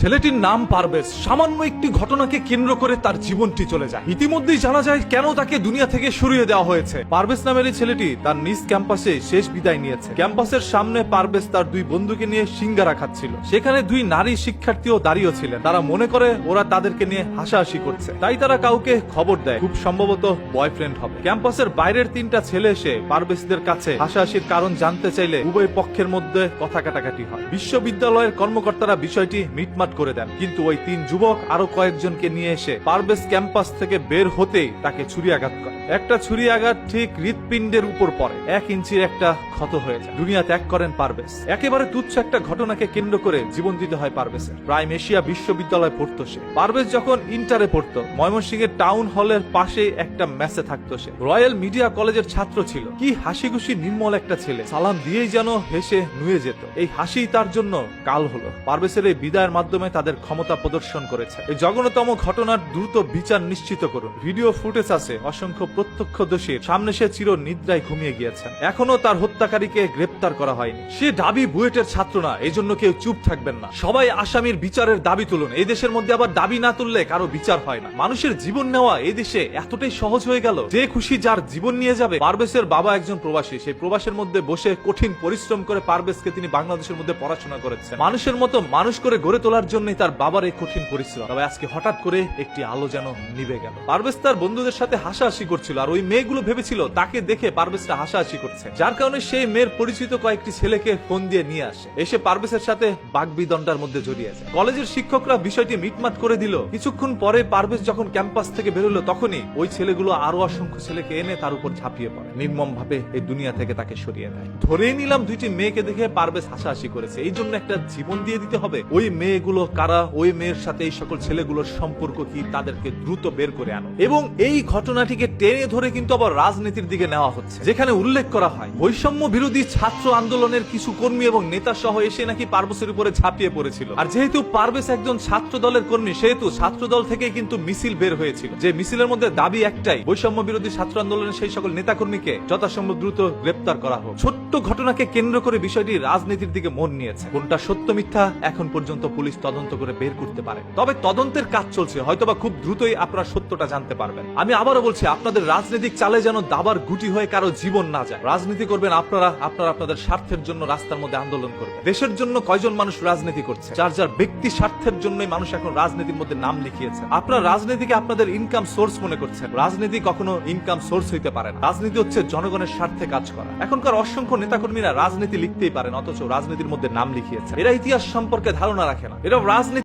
ছেলেটির নাম পারভেজ। সামান্য একটি ঘটনাকে কেন্দ্র করে তার জীবনটি চলে যায়। ইতিমধ্যেই জানা যায় কেন তাকে দুনিয়া থেকে সরিয়ে দেওয়া হয়েছে। পারভেজ নামের এই ছেলেটি তার নিজ ক্যাম্পাসে শেষ বিদায় নিয়েছে। ক্যাম্পাসের সামনে পারভেজ তার দুই বন্ধুকে নিয়ে সিঙ্গারা খাচ্ছিল। সেখানে দুই নারী শিক্ষার্থীও দাঁড়িয়ে ছিলেন। তারা মনে করে ওরা তাদেরকে নিয়ে হাসাহাসি করছে, তাই তারা কাউকে খবর দেয় খুব সম্ভবত বয়ফ্রেন্ড হবে। ক্যাম্পাসের বাইরের তিনটা ছেলে এসে পারভেজদের কাছে হাসাহাসির কারণ জানতে চাইলে উভয় পক্ষের মধ্যে কথা কাটাকাটি হয়। বিশ্ববিদ্যালয়ের কর্মকর্তারা বিষয়টি মিটমাট করে দেন, কিন্তু ওই তিন যুবক আরো কয়েকজনকে নিয়ে এসে পারভেজ ক্যাম্পাস থেকে বের হতেই তাকে ছুরিয়াঘাত করে। একটা ছুরিয়াঘাত ঠিক হৃৎপিণ্ডের উপর পড়ে, 1 ইঞ্চির একটা ক্ষত হয়ে যায়। দুনিয়া ত্যাগ করেন পারভেজ। একেবারে তুচ্ছ একটা ঘটনাকে কেন্দ্র করে জীবন দিতে হয় পারভেজের। প্রাইম এশিয়া বিশ্ববিদ্যালয়ে পড়তো সে। পারভেজ যখন ইন্টারে পড়তো, ময়মনসিংহের টাউন হলের পাশে একটা মেসে থাকতো সে। রয়্যাল মিডিয়া কলেজের ছাত্র ছিল। কি হাসি খুশি নির্মল একটা ছেলে, সালাম দিয়েই যেন হেসে নুয়ে যেত। এই হাসি তার জন্য কাল হলো। পারভেজের এই বিদায়ের মাধ্যমে তাদের ক্ষমতা প্রদর্শন করেছে। এই জঘন্যতম ঘটনার দ্রুত বিচার নিশ্চিত করুন। ভিডিও ফুটেজ আছে, অসংখ্য প্রত্যক্ষদর্শীর সামনে সে চির নিদ্রায় ঘুমিয়ে গিয়েছেন। এখনো তার হত্যাকারীকে গ্রেপ্তার করা হয়নি। সে ঢাবি বুয়েটের ছাত্র না, এজন্য কেউ চুপ থাকবেন না। সবাই আসামির বিচারের দাবি তুলুন। এই দেশের মধ্যে আবার দাবি না তুললে কারো বিচার হয় না। মানুষের জীবন নেওয়া এই দেশে এতটাই সহজ হয়ে গেল, যে খুশি যার জীবন নিয়ে যাবে। পারভেজের বাবা একজন প্রবাসী। সেই প্রবাসের মধ্যে বসে কঠিন পরিশ্রম করে পারভেজকে তিনি বাংলাদেশের মধ্যে পড়াশোনা করেছেন। মানুষের মতো মানুষ করে গড়ে তোলার জন্যই তার বাবার এই কঠিন পরিশ্রম। তবে আজকে হঠাৎ করে একটি আলো যেন নিভে গেল। পারভেজ তার বন্ধুদের সাথে হাসাহাসি করছিল, আর ওই মেয়েগুলো ভেবেছিল তাকে দেখে পারভেজটা হাসাহাসি করছে, যার কারণে সেই মেয়ের পরিচিত কয়েকটি ছেলেকে ফোন দিয়ে নিয়ে আসে। এসে পারভেজের সাথে বাগবিদণ্ডার মধ্যে জড়িয়ে যায়। কলেজের শিক্ষকরা বিষয়টি মিটমাট করে দিল। কিছুক্ষণ পরে পারভেজ যখন ক্যাম্পাস থেকে বেরোলো, তখনই ওই ছেলেগুলো আরো অসংখ্য ছেলেকে এনে তার উপর ঝাঁপিয়ে পড়ে, নির্মম ভাবে এই দুনিয়া থেকে তাকে সরিয়ে দেয়। ধরেই নিলাম দুইটি মেয়েকে দেখে পারভেজ হাসাহাসি করেছে, এই জন্য একটা জীবন দিয়ে দিতে হবে। ওই মেয়েগুলো কারা, ওই মেয়ের সাথে এই সকল ছেলেগুলোর সম্পর্ক কি, তাদেরকে দ্রুত বের করে আনো। এবং এই ঘটনাটিকে টেনে ধরে কিন্তু আবার রাজনীতির দিকে নেওয়া হচ্ছে, যেখানে উল্লেখ করা হয় বৈষম্য বিরোধী ছাত্র আন্দোলনের কিছু কর্মী এবং নেতা সহ এসে নাকি পারভেজের উপরে ঝাঁপিয়ে পড়েছিল। আর যেহেতু পারভেজ একজন ছাত্র দলের কর্মী, সেহেতু ছাত্র দল থেকে কিন্তু মিছিল বের হয়েছিল, যে মিছিলের মধ্যে দাবি একটাই, বৈষম্য বিরোধী ছাত্র আন্দোলনের সেই সকল নেতাকর্মীকে যথাসম্ভব দ্রুত গ্রেপ্তার করা হোক। ছোট্ট ঘটনাকে কেন্দ্র করে বিষয়টি রাজনীতির দিকে মন নিয়েছে। কোনটা সত্য মিথ্যা এখন পর্যন্ত পুলিশ তদন্ত করে বের করতে পারে, তবে তদন্তের কাজ চলছে। হয়তোবা খুব দ্রুতই আপনারা সত্যটা জানতে পারবেন। আমি আবারও বলছি, আপনাদের রাজনৈতিক চালে যেন দাবার গুটি হয়ে কারো জীবন না যায়। রাজনীতি করবেন আপনারা আপনাদের স্বার্থের জন্য, রাস্তার মধ্যে আন্দোলন করবেন। দেশের জন্য কয়জন মানুষ রাজনীতি করছে? যার যার ব্যক্তি স্বার্থের জন্যই মানুষ এখন রাজনীতির মধ্যে নাম লিখিয়েছে। আপনারা রাজনীতিকে আপনাদের ইনকাম সোর্স মনে করছেন। রাজনীতি কখনো ইনকাম সোর্স হইতে পারে না। রাজনীতি হচ্ছে জনগণের স্বার্থে কাজ করা। এখনকার অসংখ্য নেতাকর্মীরা রাজনীতি লিখতেই পারেন, অথচ রাজনীতির মধ্যে নাম লিখিয়েছে। এরা ইতিহাস সম্পর্কে ধারণা রাখে না। এরা রাজনীতি